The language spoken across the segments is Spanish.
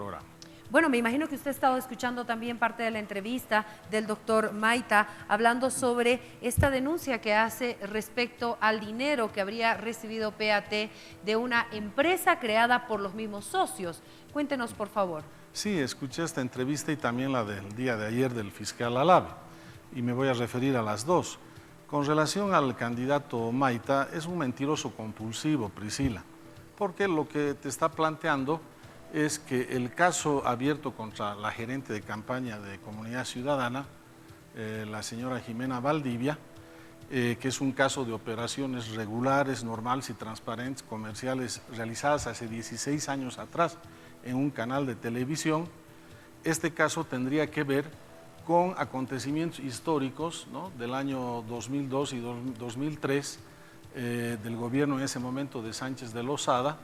programa. Bueno, me imagino que usted ha estado escuchando también parte de la entrevista del doctor Maita, hablando sobre esta denuncia que hace respecto al dinero que habría recibido PAT de una empresa creada por los mismos socios. Cuéntenos, por favor. Sí, escuché esta entrevista y también la del día de ayer del fiscal Alave, y me voy a referir a las dos. Con relación al candidato Maita, es un mentiroso compulsivo, Priscila, porque lo que te está planteando es que el caso abierto contra la gerente de campaña de Comunidad Ciudadana, la señora Jimena Valdivia, que es un caso de operaciones regulares, normales y transparentes, comerciales, realizadas hace 16 años atrás en un canal de televisión. Este caso tendría que ver con acontecimientos históricos, ¿no?, del año 2002 y 2003, del gobierno en ese momento de Sánchez de Lozada,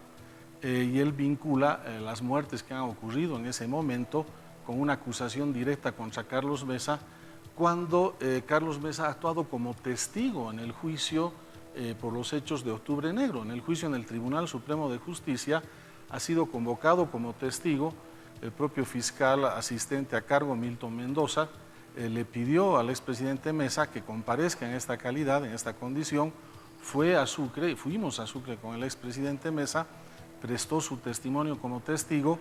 y él vincula las muertes que han ocurrido en ese momento con una acusación directa contra Carlos Mesa, cuando Carlos Mesa ha actuado como testigo en el juicio por los hechos de Octubre Negro. En el juicio en el Tribunal Supremo de Justicia ha sido convocado como testigo el propio fiscal asistente a cargo, Milton Mendoza. Le pidió al expresidente Mesa que comparezca en esta calidad, en esta condición. Fuimos a Sucre con el expresidente Mesa, prestó su testimonio como testigo,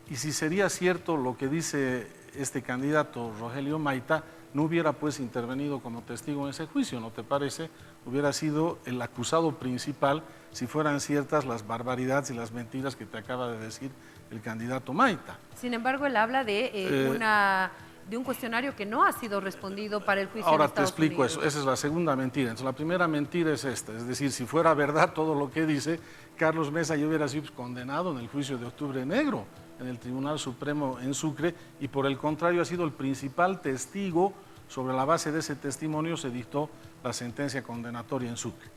y si sería cierto lo que dice este candidato Rogelio Maita, no hubiera pues intervenido como testigo en ese juicio, ¿no te parece? Hubiera sido el acusado principal si fueran ciertas las barbaridades y las mentiras que te acaba de decir el candidato Maita. Sin embargo, él habla de un cuestionario que no ha sido respondido para el juicio Ahora en Estados te explico Unidos. eso, esa es la segunda mentira. Entonces, la primera mentira es esta, es decir, si fuera verdad todo lo que dice, Carlos Mesa ya hubiera sido condenado en el juicio de Octubre Negro, en el Tribunal Supremo en Sucre, y por el contrario ha sido el principal testigo. Sobre la base de ese testimonio se dictó la sentencia condenatoria en Sucre.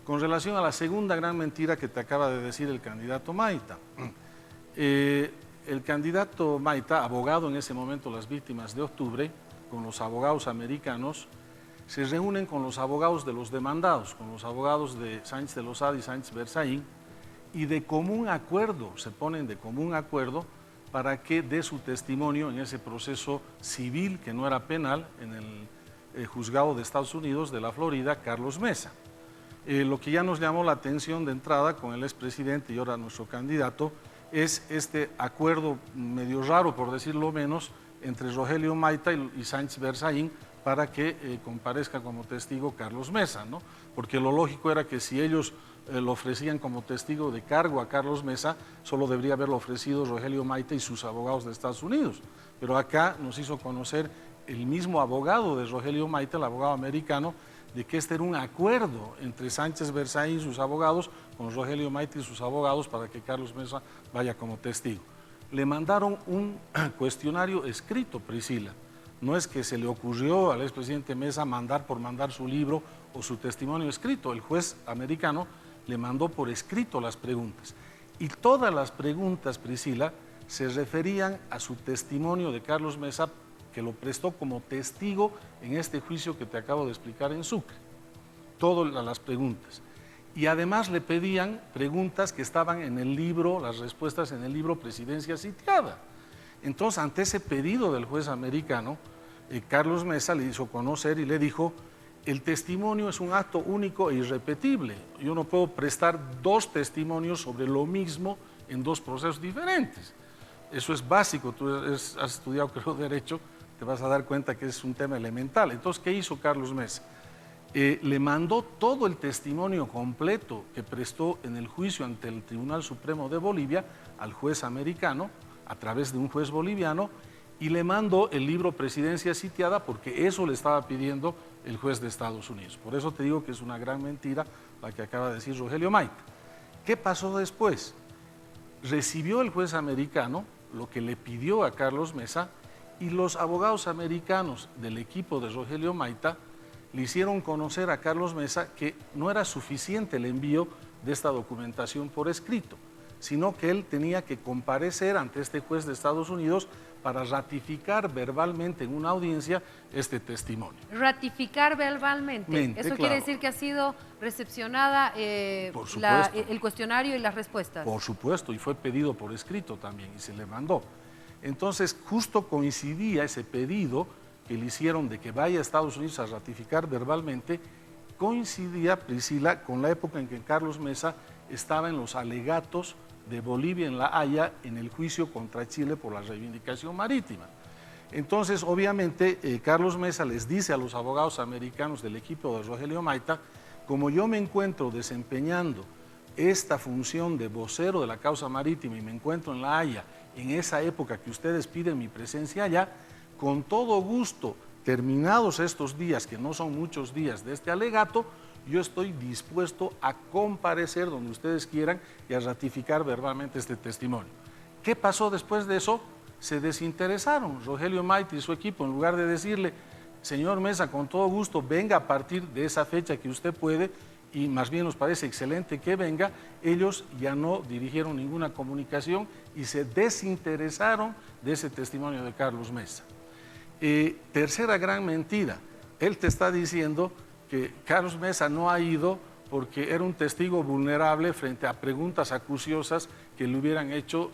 Con relación a la segunda gran mentira que te acaba de decir el candidato Maita, el candidato Maita, abogado en ese momento las víctimas de Octubre, con los abogados americanos, se reúnen con los abogados de los demandados, con los abogados de Sánchez de Lozada y Sánchez Berzaín, y de común acuerdo, se ponen de común acuerdo para que dé su testimonio en ese proceso civil, que no era penal, en el juzgado de Estados Unidos de la Florida, Carlos Mesa. Lo que ya nos llamó la atención de entrada con el expresidente y ahora nuestro candidato es este acuerdo medio raro, por decirlo menos, entre Rogelio Maita y Sánchez Berzaín para que comparezca como testigo Carlos Mesa, ¿no? Porque lo lógico era que si ellos lo ofrecían como testigo de cargo a Carlos Mesa, solo debería haberlo ofrecido Rogelio Maita y sus abogados de Estados Unidos. Pero acá nos hizo conocer el mismo abogado de Rogelio Maita, el abogado americano, de que este era un acuerdo entre Sánchez Berzaín y sus abogados con Rogelio Maita y sus abogados para que Carlos Mesa vaya como testigo. Le mandaron un cuestionario escrito, Priscila. No es que se le ocurrió al expresidente Mesa mandar por mandar su libro o su testimonio escrito. El juez americano le mandó por escrito las preguntas. Y todas las preguntas, Priscila, se referían a su testimonio de Carlos Mesa, que lo prestó como testigo en este juicio que te acabo de explicar en Sucre. Todas las preguntas. Y además le pedían preguntas que estaban en el libro, las respuestas en el libro Presidencia Sitiada. Entonces, ante ese pedido del juez americano, Carlos Mesa le hizo conocer y le dijo: el testimonio es un acto único e irrepetible. Yo no puedo prestar dos testimonios sobre lo mismo en dos procesos diferentes. Eso es básico. Tú has estudiado, creo, Derecho, te vas a dar cuenta que es un tema elemental. Entonces, ¿qué hizo Carlos Mesa? Le mandó todo el testimonio completo que prestó en el juicio ante el Tribunal Supremo de Bolivia al juez americano a través de un juez boliviano, y le mandó el libro Presidencia Sitiada porque eso le estaba pidiendo el juez de Estados Unidos. Por eso te digo que es una gran mentira la que acaba de decir Rogelio Maita. ¿Qué pasó después? Recibió el juez americano lo que le pidió a Carlos Mesa, y los abogados americanos del equipo de Rogelio Maita le hicieron conocer a Carlos Mesa que no era suficiente el envío de esta documentación por escrito. sino que él tenía que comparecer ante este juez de Estados Unidos para ratificar verbalmente en una audiencia este testimonio. Ratificar verbalmente. Eso quiere decir que ha sido recepcionada el cuestionario y las respuestas. Por supuesto, y fue pedido por escrito también y se le mandó. Entonces, justo coincidía ese pedido que le hicieron de que vaya a Estados Unidos a ratificar verbalmente, coincidía, Priscila, con la época en que Carlos Mesa estaba en los alegatos de Bolivia en La Haya en el juicio contra Chile por la reivindicación marítima. Entonces, obviamente, Carlos Mesa les dice a los abogados americanos del equipo de Rogelio Maita, como yo me encuentro desempeñando esta función de vocero de la causa marítima y me encuentro en La Haya en esa época que ustedes piden mi presencia allá, con todo gusto, terminados estos días, que no son muchos días de este alegato, yo estoy dispuesto a comparecer donde ustedes quieran y a ratificar verbalmente este testimonio. ¿Qué pasó después de eso? Se desinteresaron. Rogelio Maita y su equipo, en lugar de decirle, señor Mesa, con todo gusto, venga a partir de esa fecha que usted puede, y más bien nos parece excelente que venga, ellos ya no dirigieron ninguna comunicación y se desinteresaron de ese testimonio de Carlos Mesa. Tercera gran mentira, él te está diciendo que Carlos Mesa no ha ido porque era un testigo vulnerable frente a preguntas acuciosas que le hubieran hecho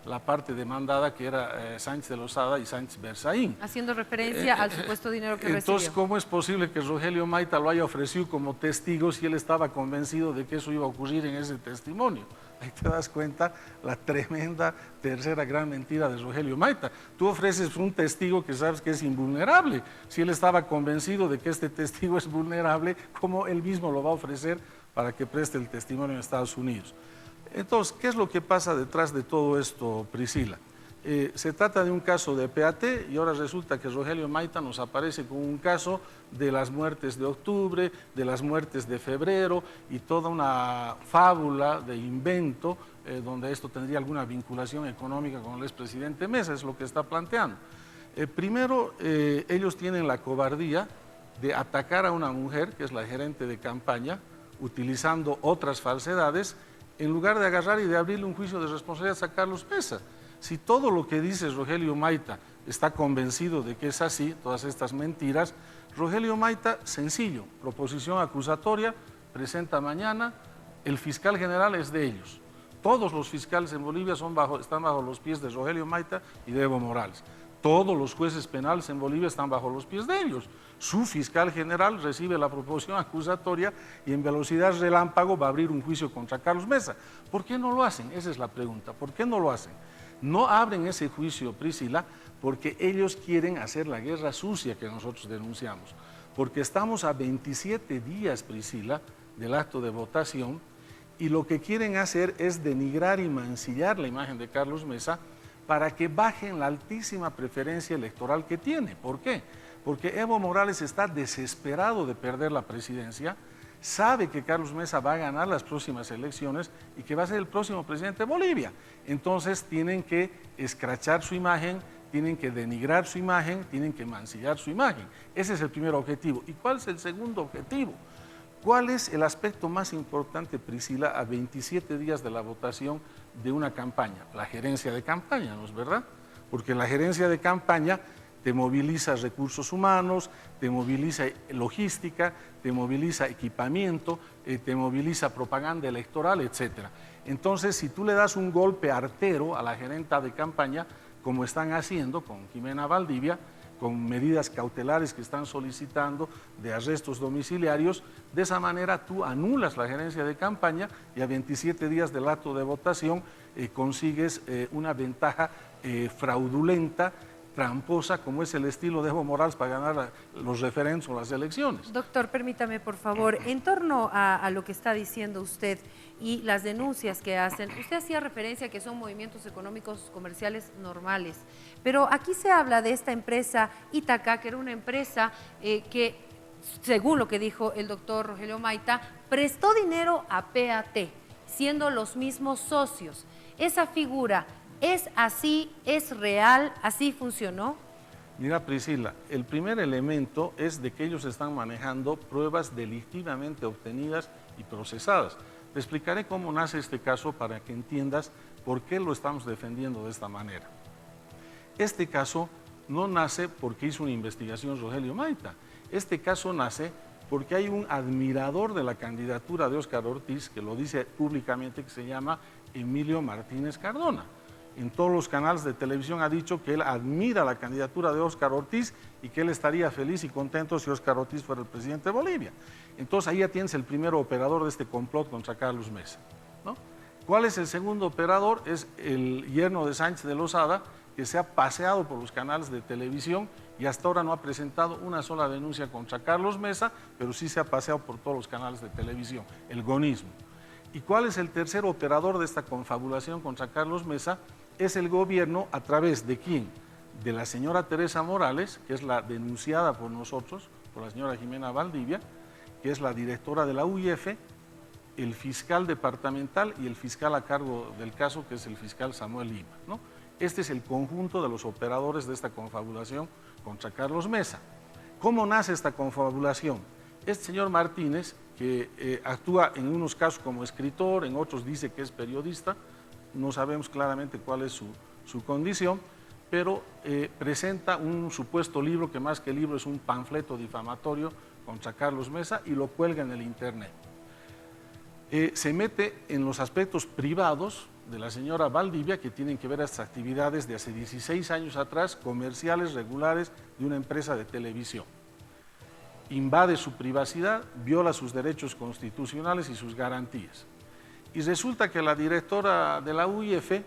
la parte demandada, que era Sánchez de Lozada y Sánchez Berzaín. Haciendo referencia al supuesto dinero que recibió. Entonces, ¿cómo es posible que Rogelio Maita lo haya ofrecido como testigo si él estaba convencido de que eso iba a ocurrir en ese testimonio? Ahí te das cuenta la tremenda tercera gran mentira de Rogelio Maita. Tú ofreces un testigo que sabes que es invulnerable. Si él estaba convencido de que este testigo es vulnerable, ¿cómo él mismo lo va a ofrecer para que preste el testimonio en Estados Unidos? Entonces, ¿qué es lo que pasa detrás de todo esto, Priscila? Se trata de un caso de PAT y ahora resulta que Rogelio Maita nos aparece con un caso de las muertes de octubre, de las muertes de febrero y toda una fábula de invento donde esto tendría alguna vinculación económica con el expresidente Mesa, es lo que está planteando. Primero, ellos tienen la cobardía de atacar a una mujer, que es la gerente de campaña, utilizando otras falsedades, en lugar de agarrar y de abrirle un juicio de responsabilidad a Carlos Mesa. Si todo lo que dice Rogelio Maita está convencido de que es así, todas estas mentiras, Rogelio Maita, sencillo, proposición acusatoria, presenta mañana, el fiscal general es de ellos. Todos los fiscales en Bolivia están bajo los pies de Rogelio Maita y de Evo Morales. Todos los jueces penales en Bolivia están bajo los pies de ellos. Su fiscal general recibe la proposición acusatoria y en velocidad relámpago va a abrir un juicio contra Carlos Mesa. ¿Por qué no lo hacen? Esa es la pregunta. ¿Por qué no lo hacen? No abren ese juicio, Priscila, porque ellos quieren hacer la guerra sucia que nosotros denunciamos. Porque estamos a 27 días, Priscila, del acto de votación y lo que quieren hacer es denigrar y mancillar la imagen de Carlos Mesa para que bajen la altísima preferencia electoral que tiene. ¿Por qué? Porque Evo Morales está desesperado de perder la presidencia, sabe que Carlos Mesa va a ganar las próximas elecciones y que va a ser el próximo presidente de Bolivia. Entonces tienen que escrachar su imagen, tienen que denigrar su imagen, tienen que mancillar su imagen. Ese es el primer objetivo. ¿Y cuál es el segundo objetivo? ¿Cuál es el aspecto más importante, Priscila, a 27 días de la votación de una campaña? La gerencia de campaña, ¿no es verdad? Porque la gerencia de campaña te moviliza recursos humanos, te moviliza logística, te moviliza equipamiento, te moviliza propaganda electoral, etc. Entonces, si tú le das un golpe artero a la gerenta de campaña, como están haciendo con Jimena Valdivia, con medidas cautelares que están solicitando de arrestos domiciliarios, de esa manera tú anulas la gerencia de campaña y a 27 días del acto de votación consigues una ventaja fraudulenta, tramposa, como es el estilo de Evo Morales para ganar los referendos o las elecciones. Doctor, permítame, por favor, en torno a lo que está diciendo usted y las denuncias que hacen, usted hacía referencia a que son movimientos económicos comerciales normales, pero aquí se habla de esta empresa Ítaca, que era una empresa que, según lo que dijo el doctor Rogelio Maita, prestó dinero a PAT, siendo los mismos socios. Esa figura, ¿es así, es real, así funcionó? Mira, Priscila, el primer elemento es de que ellos están manejando pruebas delictivamente obtenidas y procesadas. Te explicaré cómo nace este caso para que entiendas por qué lo estamos defendiendo de esta manera. Este caso no nace porque hizo una investigación Rogelio Maita. Este caso nace porque hay un admirador de la candidatura de Óscar Ortiz, que lo dice públicamente, que se llama Emilio Martínez Cardona. En todos los canales de televisión ha dicho que él admira la candidatura de Óscar Ortiz y que él estaría feliz y contento si Óscar Ortiz fuera el presidente de Bolivia. Entonces ahí ya tienes el primer operador de este complot contra Carlos Mesa, ¿no? ¿Cuál es el segundo operador? Es el yerno de Sánchez de Lozada, que se ha paseado por los canales de televisión y hasta ahora no ha presentado una sola denuncia contra Carlos Mesa, pero sí se ha paseado por todos los canales de televisión, el gonismo. ¿Y cuál es el tercer operador de esta confabulación contra Carlos Mesa? Es el gobierno a través de ¿quién? De la señora Teresa Morales, que es la denunciada por nosotros, por la señora Jimena Valdivia, que es la directora de la UIF, el fiscal departamental y el fiscal a cargo del caso, que es el fiscal Samuel Lima, ¿no? Este es el conjunto de los operadores de esta confabulación contra Carlos Mesa. ¿Cómo nace esta confabulación? Este señor Martínez, que actúa en unos casos como escritor, en otros dice que es periodista, no sabemos claramente cuál es su condición, pero presenta un supuesto libro que más que libro es un panfleto difamatorio contra Carlos Mesa y lo cuelga en el internet. Se mete en los aspectos privados de la señora Valdivia, que tienen que ver estas actividades de hace 16 años atrás, comerciales regulares de una empresa de televisión. Invade su privacidad, viola sus derechos constitucionales y sus garantías. Y resulta que la directora de la UIF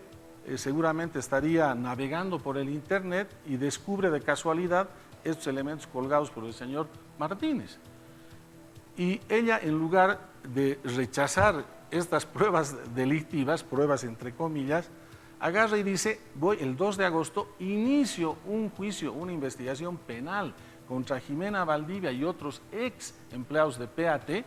seguramente estaría navegando por el internet y descubre de casualidad estos elementos colgados por el señor Martínez. Y ella, en lugar de rechazar estas pruebas delictivas, pruebas entre comillas, agarra y dice, voy el 2 de agosto, inicio un juicio, una investigación penal contra Jimena Valdivia y otros ex empleados de PAT,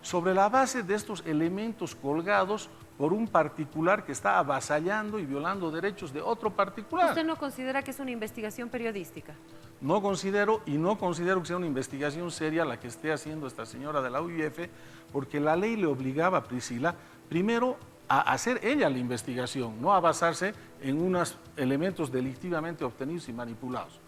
sobre la base de estos elementos colgados por un particular que está avasallando y violando derechos de otro particular. ¿Usted no considera que es una investigación periodística? No considero, y no considero que sea una investigación seria la que esté haciendo esta señora de la UIF, porque la ley le obligaba a Priscila, primero, a hacer ella la investigación, no a basarse en unos elementos delictivamente obtenidos y manipulados.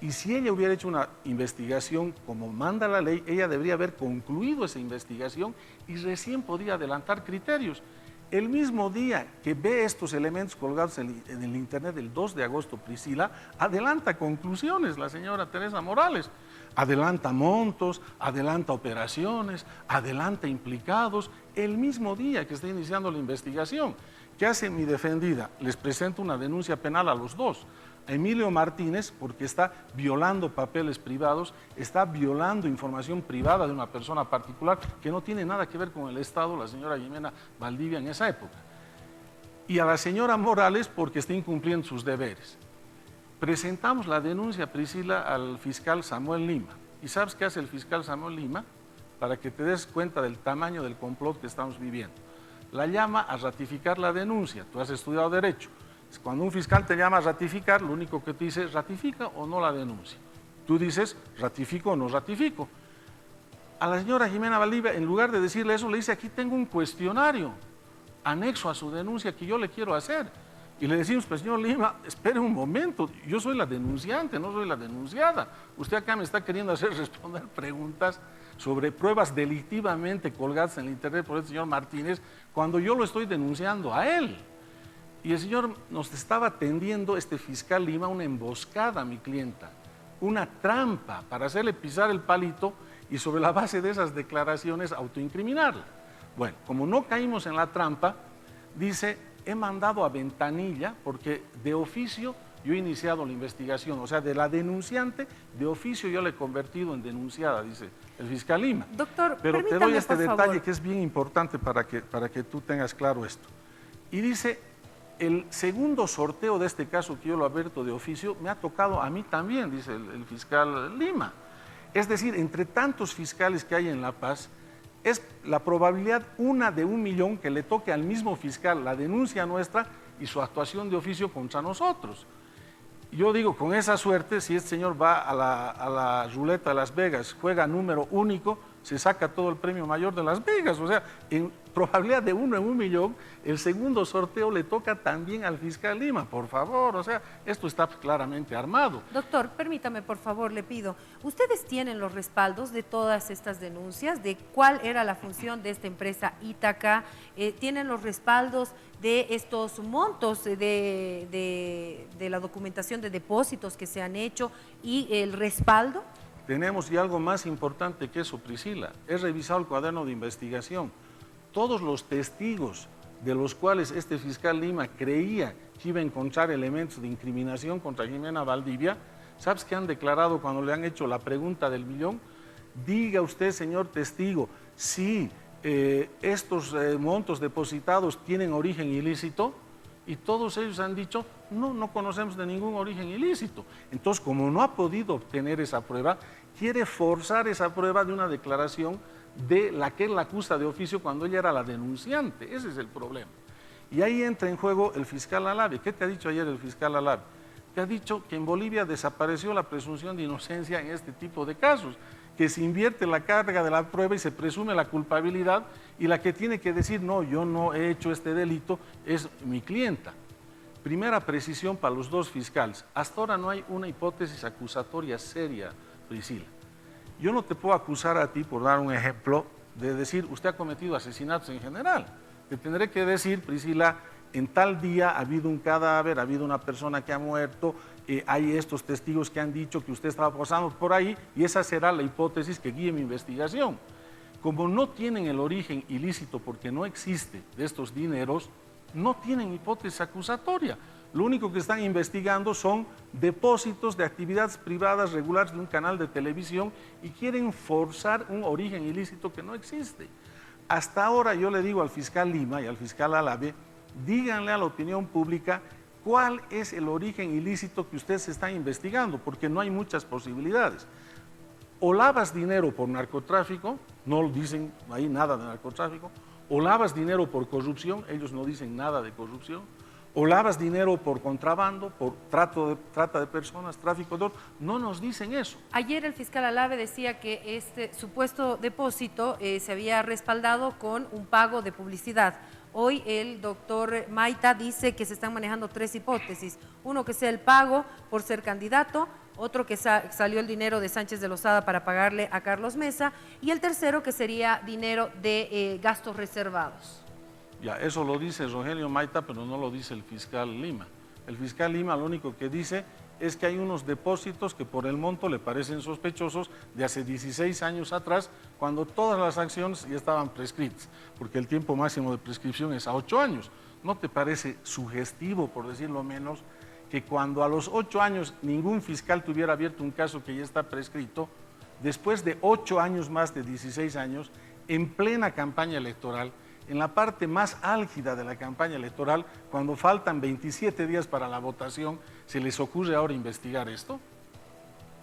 Y si ella hubiera hecho una investigación como manda la ley, ella debería haber concluido esa investigación y recién podía adelantar criterios. El mismo día que ve estos elementos colgados en el internet, el 2 de agosto, Priscila, adelanta conclusiones, la señora Teresa Morales. Adelanta montos, adelanta operaciones, adelanta implicados, el mismo día que está iniciando la investigación. ¿Qué hace mi defendida? Les presento una denuncia penal a los dos. A Emilio Martínez, porque está violando papeles privados, está violando información privada de una persona particular que no tiene nada que ver con el Estado, la señora Jimena Valdivia en esa época. Y a la señora Morales porque está incumpliendo sus deberes. Presentamos la denuncia, Priscila, al fiscal Samuel Lima. ¿Y sabes qué hace el fiscal Samuel Lima? Para que te des cuenta del tamaño del complot que estamos viviendo. La llama a ratificar la denuncia. Tú has estudiado Derecho. Cuando un fiscal te llama a ratificar, lo único que te dice es ratifica o no la denuncia. Tú dices ratifico o no ratifico. A la señora Jimena Valdivia, en lugar de decirle eso, le dice aquí tengo un cuestionario anexo a su denuncia que yo le quiero hacer. Y le decimos, pues señor Lima, espere un momento, yo soy la denunciante, no soy la denunciada. Usted acá me está queriendo hacer responder preguntas sobre pruebas delictivamente colgadas en el internet por el señor Martínez, cuando yo lo estoy denunciando a él. Y el señor nos estaba tendiendo, este fiscal Lima, una emboscada a mi clienta, una trampa para hacerle pisar el palito y sobre la base de esas declaraciones autoincriminarla. Bueno, como no caímos en la trampa, dice, he mandado a ventanilla porque de oficio yo he iniciado la investigación, o sea, de la denunciante, de oficio yo le he convertido en denunciada, dice el fiscal Lima. Doctor, pero te doy este detalle favor, que es bien importante para que tú tengas claro esto. Y dice, el segundo sorteo de este caso que yo lo advierto de oficio me ha tocado a mí también, dice el fiscal Lima. Es decir, entre tantos fiscales que hay en La Paz, es la probabilidad 1 de 1.000.000 que le toque al mismo fiscal la denuncia nuestra y su actuación de oficio contra nosotros. Yo digo, con esa suerte, si este señor va a la ruleta de Las Vegas, juega número único, se saca todo el premio mayor de Las Vegas. O sea, probabilidad de 1 en 1.000.000, el segundo sorteo le toca también al fiscal Lima, por favor, o sea, esto está claramente armado. Doctor, permítame, por favor, le pido, ¿ustedes tienen los respaldos de todas estas denuncias, de cuál era la función de esta empresa Ítaca? ¿Tienen los respaldos de estos montos de la documentación de depósitos que se han hecho y el respaldo? Tenemos y algo más importante que eso, Priscila. He revisado el cuaderno de investigación. Todos los testigos de los cuales este fiscal Lima creía que iba a encontrar elementos de incriminación contra Jimena Valdivia, ¿sabes qué han declarado cuando le han hecho la pregunta del millón? Diga usted, señor testigo, si estos montos depositados tienen origen ilícito, y todos ellos han dicho, no conocemos de ningún origen ilícito. Entonces, como no ha podido obtener esa prueba, quiere forzar esa prueba de una declaración de la que él la acusa de oficio cuando ella era la denunciante. Ese es el problema. Y ahí entra en juego el fiscal Alave. ¿Qué te ha dicho ayer el fiscal Alave? Te ha dicho que en Bolivia desapareció la presunción de inocencia en este tipo de casos, que se invierte la carga de la prueba y se presume la culpabilidad, y la que tiene que decir, no, yo no he hecho este delito, es mi clienta. Primera precisión para los dos fiscales. Hasta ahora no hay una hipótesis acusatoria seria, Priscila. Yo no te puedo acusar a ti, por dar un ejemplo, de decir, usted ha cometido asesinatos en general. Te tendré que decir, Priscila, en tal día ha habido un cadáver, ha habido una persona que ha muerto, hay estos testigos que han dicho que usted estaba pasando por ahí, y esa será la hipótesis que guíe mi investigación. Como no tienen el origen ilícito porque no existe de estos dineros, no tienen hipótesis acusatoria. Lo único que están investigando son depósitos de actividades privadas regulares de un canal de televisión y quieren forzar un origen ilícito que no existe. Hasta ahora yo le digo al fiscal Lima y al fiscal Alave, díganle a la opinión pública cuál es el origen ilícito que ustedes están investigando, porque no hay muchas posibilidades. O lavas dinero por narcotráfico, no dicen ahí nada de narcotráfico, o lavas dinero por corrupción, ellos no dicen nada de corrupción, o lavas dinero por contrabando, por trata de personas, tráfico de oro, no nos dicen eso. Ayer el fiscal Alave decía que este supuesto depósito se había respaldado con un pago de publicidad. Hoy el doctor Maita dice que se están manejando 3 hipótesis. Uno, que sea el pago por ser candidato; otro, que salió el dinero de Sánchez de Lozada para pagarle a Carlos Mesa; y el tercero, que sería dinero de gastos reservados. Ya, eso lo dice Rogelio Maita, pero no lo dice el fiscal Lima. El fiscal Lima lo único que dice es que hay unos depósitos que por el monto le parecen sospechosos de hace 16 años atrás, cuando todas las acciones ya estaban prescritas, porque el tiempo máximo de prescripción es a 8 años. ¿No te parece sugestivo, por decirlo menos, que cuando a los 8 años ningún fiscal tuviera abierto un caso que ya está prescrito, después de 8 años más de 16 años, en plena campaña electoral, en la parte más álgida de la campaña electoral, cuando faltan 27 días para la votación, se les ocurre ahora investigar esto?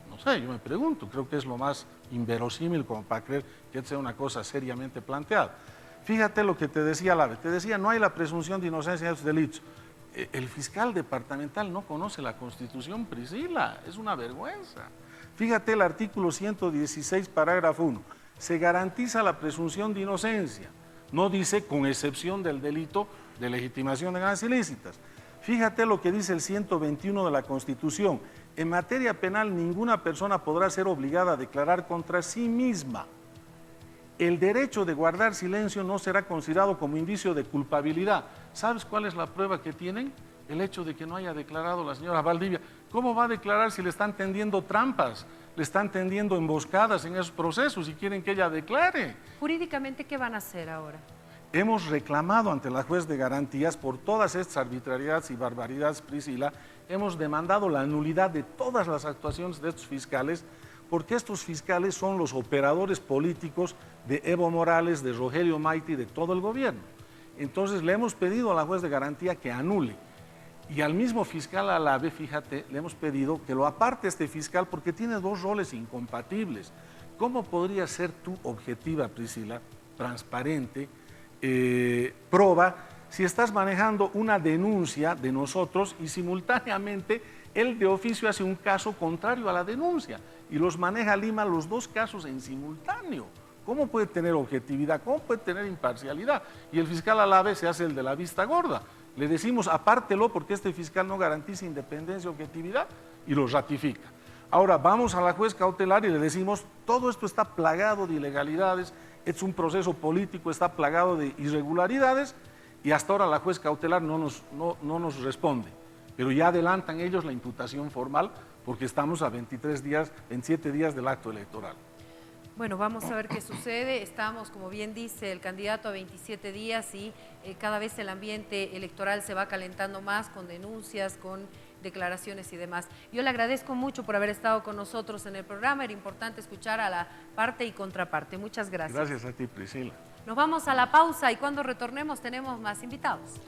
No sé, yo me pregunto, creo que es lo más inverosímil como para creer que sea una cosa seriamente planteada. Fíjate lo que te decía Lave, te decía, no hay la presunción de inocencia de estos delitos. El fiscal departamental no conoce la Constitución, Priscila, es una vergüenza. Fíjate el artículo 116, parágrafo 1, se garantiza la presunción de inocencia. No dice con excepción del delito de legitimación de ganancias ilícitas. Fíjate lo que dice el 121 de la Constitución. En materia penal, ninguna persona podrá ser obligada a declarar contra sí misma. El derecho de guardar silencio no será considerado como indicio de culpabilidad. ¿Sabes cuál es la prueba que tienen? El hecho de que no haya declarado la señora Valdivia. ¿Cómo va a declarar si le están tendiendo trampas? Le están tendiendo emboscadas en esos procesos y quieren que ella declare. Jurídicamente, ¿qué van a hacer ahora? Hemos reclamado ante la juez de garantías por todas estas arbitrariedades y barbaridades, Priscila, hemos demandado la nulidad de todas las actuaciones de estos fiscales, porque estos fiscales son los operadores políticos de Evo Morales, de Rogelio Maita y de todo el gobierno. Entonces le hemos pedido a la juez de garantía que anule. Y al mismo fiscal Alave, fíjate, le hemos pedido que lo aparte este fiscal porque tiene 2 roles incompatibles. ¿Cómo podría ser tú objetiva, Priscila, transparente, proba, si estás manejando una denuncia de nosotros y simultáneamente él de oficio hace un caso contrario a la denuncia y los maneja Lima los 2 casos en simultáneo? ¿Cómo puede tener objetividad? ¿Cómo puede tener imparcialidad? Y el fiscal a la vez se hace el de la vista gorda. Le decimos, apártelo porque este fiscal no garantiza independencia y objetividad, y lo ratifica. Ahora vamos a la juez cautelar y le decimos, todo esto está plagado de ilegalidades, es un proceso político, está plagado de irregularidades, y hasta ahora la juez cautelar no nos responde. Pero ya adelantan ellos la imputación formal porque estamos a 27 días del acto electoral. Bueno, vamos a ver qué sucede. Estamos, como bien dice el candidato, a 27 días y cada vez el ambiente electoral se va calentando más con denuncias, con declaraciones y demás. Yo le agradezco mucho por haber estado con nosotros en el programa. Era importante escuchar a la parte y contraparte. Muchas gracias. Gracias a ti, Priscila. Nos vamos a la pausa y cuando retornemos tenemos más invitados.